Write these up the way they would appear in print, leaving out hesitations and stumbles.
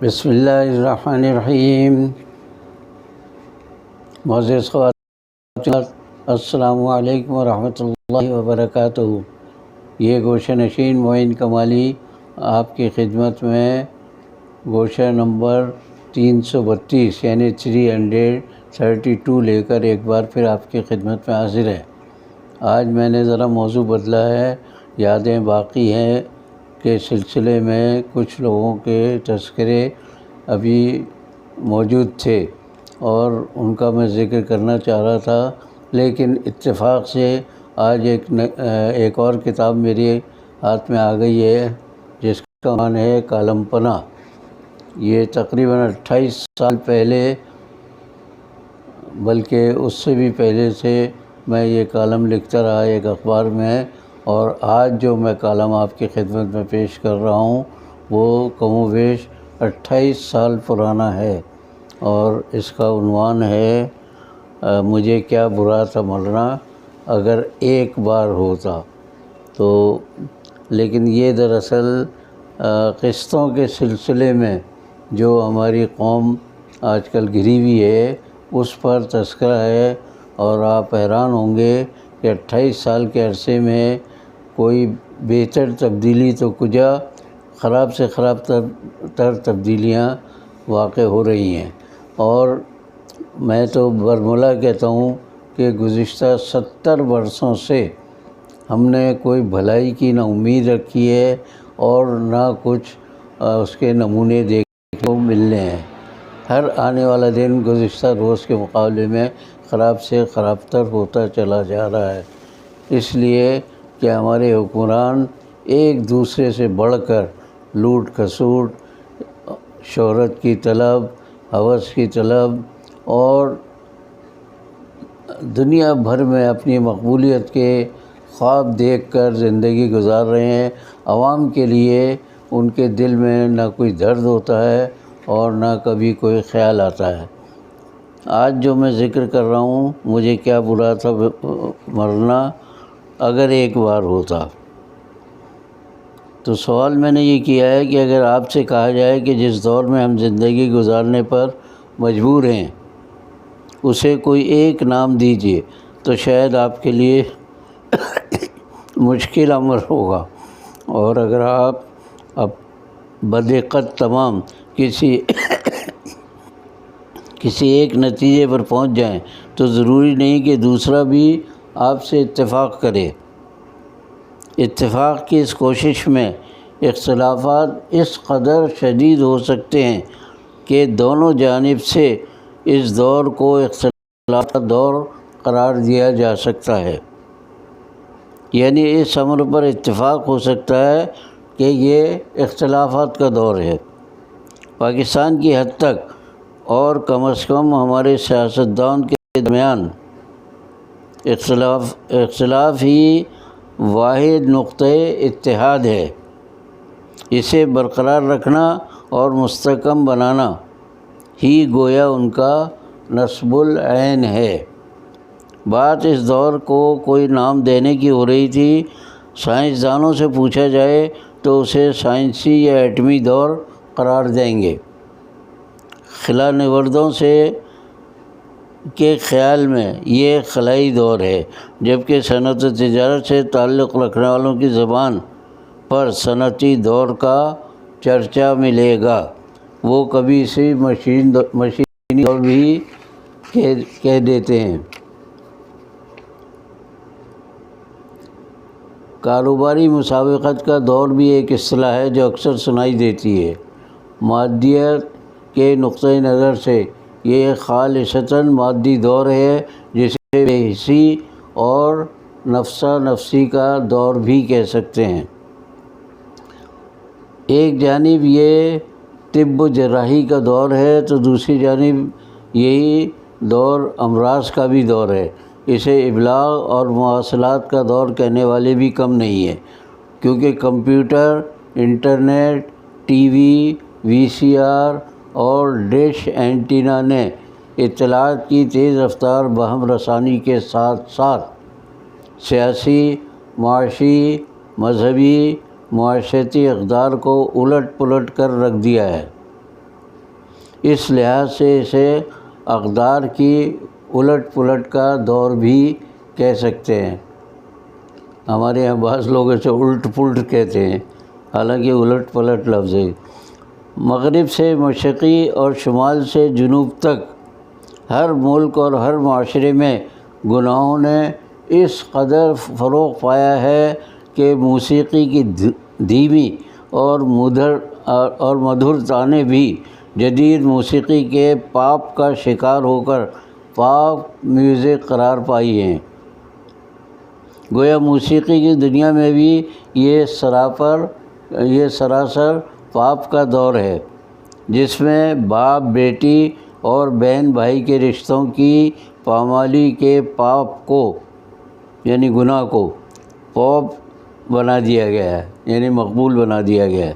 بسم اللہ الرحمن الرحیم۔ معزز خواتین، السلام علیکم ورحمۃ اللہ وبرکاتہ۔ یہ گوشہ نشین معین کمالی آپ کی خدمت میں گوشہ نمبر 332 یعنی 332 لے کر ایک بار پھر آپ کی خدمت میں حاضر ہے۔ آج میں نے ذرا موضوع بدلا ہے، یادیں باقی ہیں کے سلسلے میں کچھ لوگوں کے تذکرے ابھی موجود تھے اور ان کا میں ذکر کرنا چاہ رہا تھا، لیکن اتفاق سے آج ایک اور کتاب میرے ہاتھ میں آ گئی ہے جس کا عنوان ہے کالم پناہ۔ یہ تقریباً 28 سال پہلے، بلکہ اس سے بھی پہلے سے میں یہ کالم لکھتا رہا ایک اخبار میں، اور آج جو میں کالم آپ کی خدمت میں پیش کر رہا ہوں وہ کم و بیش 28 سال پرانا ہے، اور اس کا عنوان ہے مجھے کیا برا تھا مرنا اگر ایک بار ہوتا۔ تو لیکن یہ دراصل قسطوں کے سلسلے میں جو ہماری قوم آج کل گھری ہوئی ہے اس پر تذکرہ ہے، اور آپ حیران ہوں گے کہ 28 سال کے عرصے میں کوئی بہتر تبدیلی تو کجا، خراب سے خراب تر تبدیلیاں واقع ہو رہی ہیں۔ اور میں تو برملا کہتا ہوں کہ گزشتہ 70 برسوں سے ہم نے کوئی بھلائی کی نہ امید رکھی ہے اور نہ کچھ اس کے نمونے دیکھنے کو ملنے ہیں۔ ہر آنے والا دن گزشتہ روز کے مقابلے میں خراب سے خراب تر ہوتا چلا جا رہا ہے، اس لیے کہ ہمارے حکمران ایک دوسرے سے بڑھ کر لوٹ کھسوٹ، شہرت کی طلب، ہوس کی طلب اور دنیا بھر میں اپنی مقبولیت کے خواب دیکھ کر زندگی گزار رہے ہیں۔ عوام کے لیے ان کے دل میں نہ کوئی درد ہوتا ہے اور نہ کبھی کوئی خیال آتا ہے۔ آج جو میں ذکر کر رہا ہوں مجھے کیا برا تھا مرنا اگر ایک بار ہوتا، تو سوال میں نے یہ کیا ہے کہ اگر آپ سے کہا جائے کہ جس دور میں ہم زندگی گزارنے پر مجبور ہیں اسے کوئی ایک نام دیجیے تو شاید آپ کے لیے مشکل امر ہوگا، اور اگر آپ اب بدقت تمام کسی ایک نتیجے پر پہنچ جائیں تو ضروری نہیں کہ دوسرا بھی آپ سے اتفاق کرے۔ اتفاق کی اس کوشش میں اختلافات اس قدر شدید ہو سکتے ہیں کہ دونوں جانب سے اس دور کو اختلاف کا دور قرار دیا جا سکتا ہے، یعنی اس امر پر اتفاق ہو سکتا ہے کہ یہ اختلافات کا دور ہے۔ پاکستان کی حد تک اور کم از کم ہمارے سیاستدان کے درمیان اختلاف ہی واحد نقطۂ اتحاد ہے۔ اسے برقرار رکھنا اور مستحکم بنانا ہی گویا ان کا نصب العین ہے۔ بات اس دور کو کوئی نام دینے کی ہو رہی تھی۔ سائنسدانوں سے پوچھا جائے تو اسے سائنسی یا ایٹمی دور قرار دیں گے۔ خلا نوردوں کے خیال میں یہ خلائی دور ہے، جبکہ صنعت و تجارت سے تعلق رکھنے والوں کی زبان پر صنعتی دور کا چرچا ملے گا۔ وہ کبھی اسے مشینی دور بھی کہہ دیتے ہیں۔ کاروباری مسابقت کا دور بھی ایک اصطلاح ہے جو اکثر سنائی دیتی ہے۔ مادیت کے نقطۂ نظر سے یہ خالصتاً مادی دور ہے، جسے بے حسی اور نفسا نفسی کا دور بھی کہہ سکتے ہیں۔ ایک جانب یہ طب و جراحی کا دور ہے تو دوسری جانب یہی دور امراض کا بھی دور ہے۔ اسے ابلاغ اور مواصلات کا دور کہنے والے بھی کم نہیں ہیں، کیونکہ کمپیوٹر، انٹرنیٹ، ٹی وی، وی سی آر اور ڈش اینٹینا نے اطلاعات کی تیز رفتار باہم رسانی کے ساتھ ساتھ سیاسی، معاشی، مذہبی، معاشرتی اقدار کو الٹ پلٹ کر رکھ دیا ہے۔ اس لحاظ سے اسے اقدار کی الٹ پلٹ کا دور بھی کہہ سکتے ہیں۔ ہمارے یہاں بعض لوگ اسے الٹ پلٹ کہتے ہیں، حالانکہ الٹ پلٹ لفظ ہے۔ مغرب سے مشرقی اور شمال سے جنوب تک ہر ملک اور ہر معاشرے میں گناہوں نے اس قدر فروغ پایا ہے کہ موسیقی کی دھیمی اور مدھر تانے بھی جدید موسیقی کے پاپ کا شکار ہو کر پاپ میوزک قرار پائی ہیں۔ گویا موسیقی کی دنیا میں بھی یہ سراسر پاپ کا دور ہے، جس میں باپ بیٹی اور بہن بھائی کے رشتوں کی پامالی کے پاپ کو یعنی گناہ کو پاپ بنا دیا گیا ہے، یعنی مقبول بنا دیا گیا ہے۔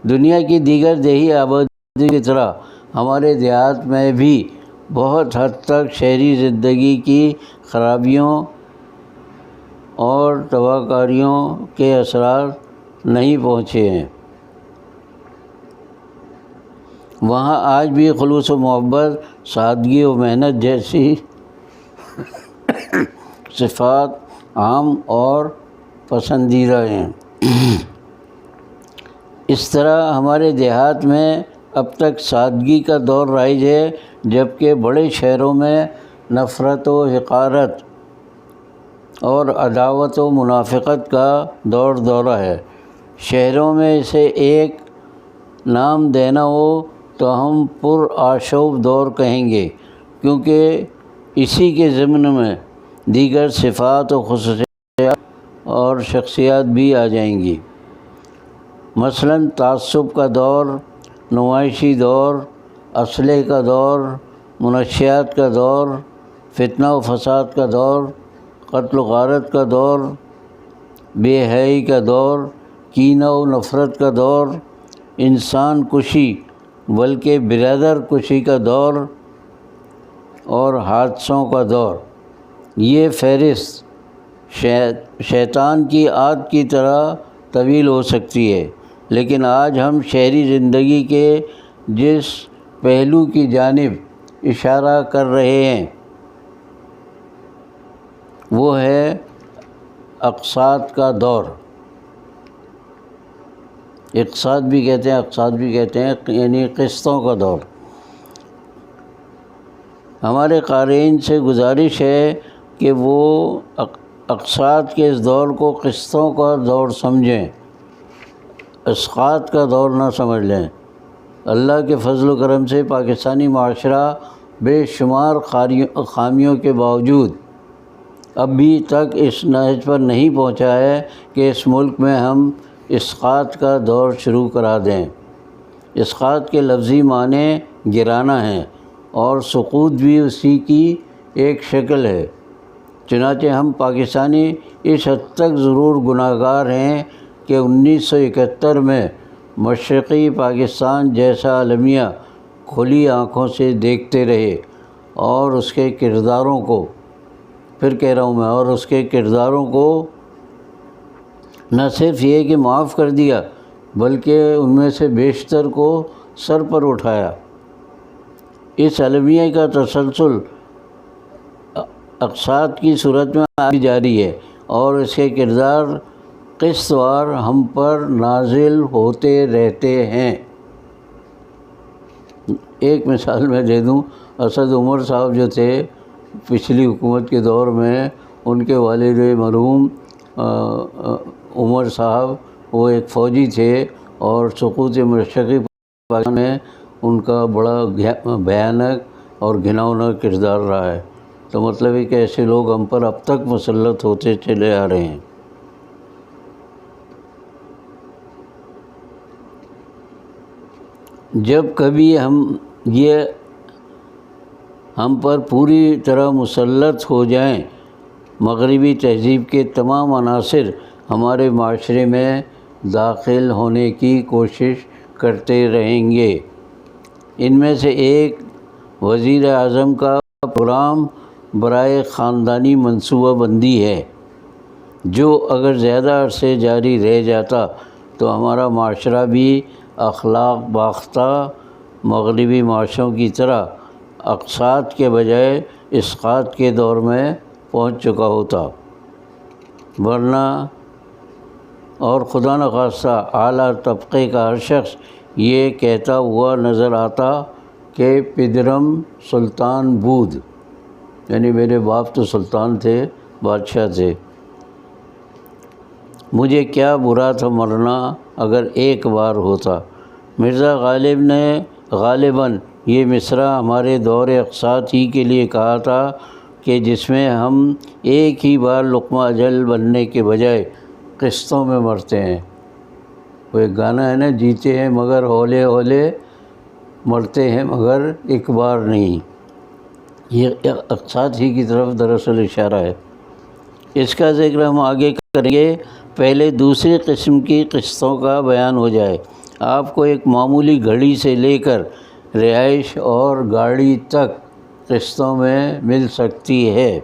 دنیا کی دیگر دیہی آبادی کی طرح ہمارے دیہات میں بھی بہت حد تک شہری زندگی کی خرابیوں اور تباہ کے اثرات نہیں پہنچے ہیں۔ وہاں آج بھی خلوص و محبت، سادگی و محنت جیسی صفات عام اور پسندیدہ ہیں۔ اس طرح ہمارے دیہات میں اب تک سادگی کا دور رائج ہے، جبکہ بڑے شہروں میں نفرت و حقارت اور عداوت و منافقت کا دورہ ہے۔ شہروں میں اسے ایک نام دینا ہو تو ہم پر آشوب دور کہیں گے، کیونکہ اسی کے ضمن میں دیگر صفات و خصوصیات اور شخصیات بھی آ جائیں گی۔ مثلاً تعصب کا دور، نمائشی دور، اسلحے کا دور، منشیات کا دور، فتنہ و فساد کا دور، قتل و غارت کا دور، بے حیائی کا دور، کینہ و نفرت کا دور، انسان کشی بلکہ برادر کشی کا دور اور حادثوں کا دور۔ یہ فہرست شیطان کی عاد کی طرح طویل ہو سکتی ہے، لیکن آج ہم شہری زندگی کے جس پہلو کی جانب اشارہ کر رہے ہیں وہ ہے اقساط کا دور۔ اقساط بھی کہتے ہیں یعنی قسطوں کا دور۔ ہمارے قارئین سے گزارش ہے کہ وہ اقساط کے اس دور کو قسطوں کا دور سمجھیں، اسقاط کا دور نہ سمجھ لیں۔ اللہ کے فضل و کرم سے پاکستانی معاشرہ بے شمار خامیوں کے باوجود اب بھی تک اس نہج پر نہیں پہنچا ہے کہ اس ملک میں ہم اسقاط کا دور شروع کرا دیں۔ اسقاط کے لفظی معنی گرانا ہیں اور سقوط بھی اسی کی ایک شکل ہے۔ چنانچہ ہم پاکستانی اس حد تک ضرور گناہ گار ہیں کہ 1971 میں مشرقی پاکستان جیسا المیہ کھلی آنکھوں سے دیکھتے رہے اور اس کے کرداروں کو نہ صرف یہ کہ معاف کر دیا بلکہ ان میں سے بیشتر کو سر پر اٹھایا۔ اس المیہ کا تسلسل اقساط کی صورت میں آگے جاری ہے اور اس کے کردار قسط وار ہم پر نازل ہوتے رہتے ہیں۔ ایک مثال میں دے دوں، اسد عمر صاحب جو تھے پچھلی حکومت کے دور میں، ان کے والد مرحوم عمر صاحب وہ ایک فوجی تھے اور سقوط مشرقی پاکستان میں ان کا بڑا بھیانک اور گھناؤنا کردار رہا ہے۔ تو مطلب ہے کہ ایسے لوگ ہم پر اب تک مسلط ہوتے چلے آ رہے ہیں۔ جب کبھی ہم پر پوری طرح مسلط ہو جائیں، مغربی تہذیب کے تمام عناصر ہمارے معاشرے میں داخل ہونے کی کوشش کرتے رہیں گے۔ ان میں سے ایک وزیر اعظم کا پروگرام برائے خاندانی منصوبہ بندی ہے، جو اگر زیادہ عرصے جاری رہ جاتا تو ہمارا معاشرہ بھی اخلاق باختہ مغربی معاشروں کی طرح اقساط کے بجائے اسقاط کے دور میں پہنچ چکا ہوتا، ورنہ اور خدا نخواستہ اعلیٰ طبقے کا ہر شخص یہ کہتا ہوا نظر آتا کہ پدرم سلطان بود، یعنی میرے باپ تو سلطان تھے، بادشاہ تھے، مجھے کیا برا تھا مرنا اگر ایک بار ہوتا۔ مرزا غالب نے غالباً یہ مصرع ہمارے دور اقساط ہی کے لیے کہا تھا کہ جس میں ہم ایک ہی بار لقمہ اجل بننے کے بجائے قسطوں میں مرتے ہیں۔ وہ ایک گانا ہے نا، جیتے ہیں مگر ہولے ہولے، مرتے ہیں مگر ایک بار نہیں۔ یہ اقساط ہی کی طرف دراصل اشارہ ہے۔ اس کا ذکر ہم آگے کریں گے، پہلے دوسری قسم کی قسطوں کا بیان ہو جائے۔ آپ کو ایک معمولی گھڑی سے لے کر رہائش اور گاڑی تک قسطوں میں مل سکتی ہے۔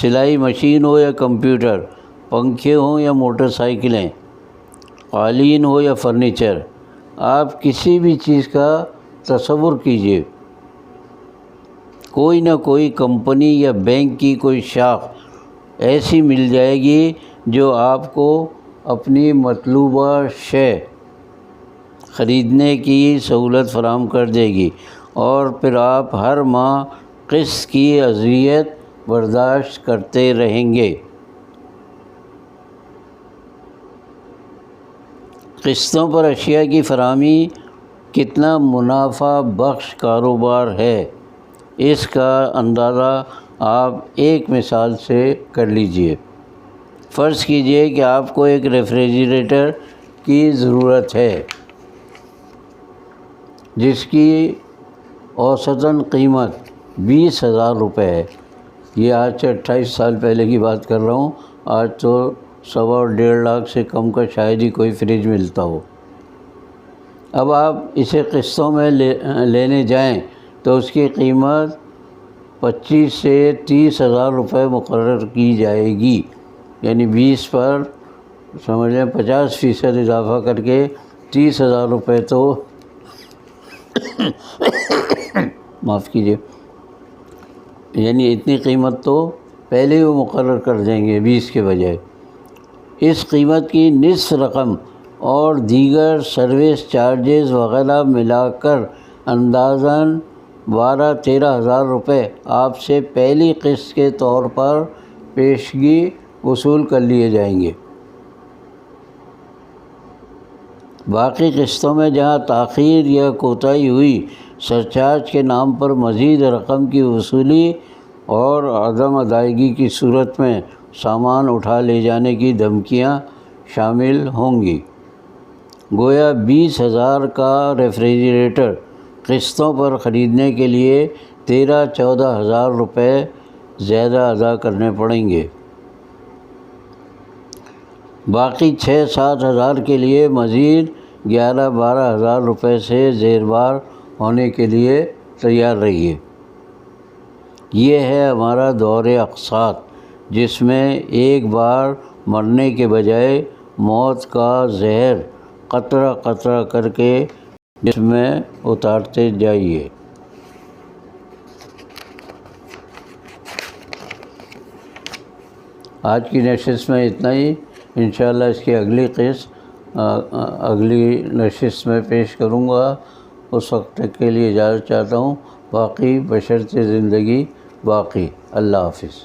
سلائی مشین ہو یا کمپیوٹر، پنکھے ہوں یا موٹر سائیکلیں، قالین ہو یا فرنیچر، آپ کسی بھی چیز کا تصور کیجئے، کوئی نہ کوئی کمپنی یا بینک کی کوئی شاخ ایسی مل جائے گی جو آپ کو اپنی مطلوبہ شے خریدنے کی سہولت فراہم کر دے گی، اور پھر آپ ہر ماہ قسط کی اذیت برداشت کرتے رہیں گے۔ قسطوں پر اشیاء کی فراہمی کتنا منافع بخش کاروبار ہے، اس کا اندازہ آپ ایک مثال سے کر لیجئے۔ فرض کیجئے کہ آپ کو ایک ریفریجریٹر کی ضرورت ہے جس کی اوسطاً قیمت 20,000 روپے ہے۔ یہ آج سے 28 سال پہلے کی بات کر رہا ہوں، آج تو 1.25 اور 1.5 لاکھ سے کم کا شاید ہی کوئی فریج ملتا ہو۔ اب آپ اسے قسطوں میں لینے جائیں تو اس کی قیمت 25 سے 30,000 روپے مقرر کی جائے گی، یعنی 20 پر سمجھ لیں 50% اضافہ کر کے 30,000 روپے تو معاف کیجیے، یعنی اتنی قیمت تو پہلے ہی وہ مقرر کر دیں گے 20 کے بجائے۔ اس قیمت کی نصف رقم اور دیگر سروس چارجز وغیرہ ملا کر اندازاً 12-13,000 روپے آپ سے پہلی قسط کے طور پر پیشگی وصول کر لیے جائیں گے۔ باقی قسطوں میں جہاں تاخیر یا کوتاہی ہوئی، سرچارج کے نام پر مزید رقم کی وصولی اور عدم ادائیگی کی صورت میں سامان اٹھا لے جانے کی دھمکیاں شامل ہوں گی۔ گویا 20,000 کا ریفریجریٹر قسطوں پر خریدنے کے لیے 13-14,000 روپے زیادہ ادا کرنے پڑیں گے۔ باقی 6-7,000 کے لیے مزید 11-12,000 روپے سے زیر بار ہونے کے لیے تیار رہیے۔ یہ ہے ہمارا دور اقساط، جس میں ایک بار مرنے کے بجائے موت کا زہر قطرہ قطرہ کر کے جسم میں اتارتے جائیے۔ آج کی نشست میں اتنا ہی، انشاءاللہ اس کی اگلی قسط اگلی نشست میں پیش کروں گا۔ اس وقت تک کے لیے اجازت چاہتا ہوں، باقی بشرط زندگی باقی۔ اللہ حافظ۔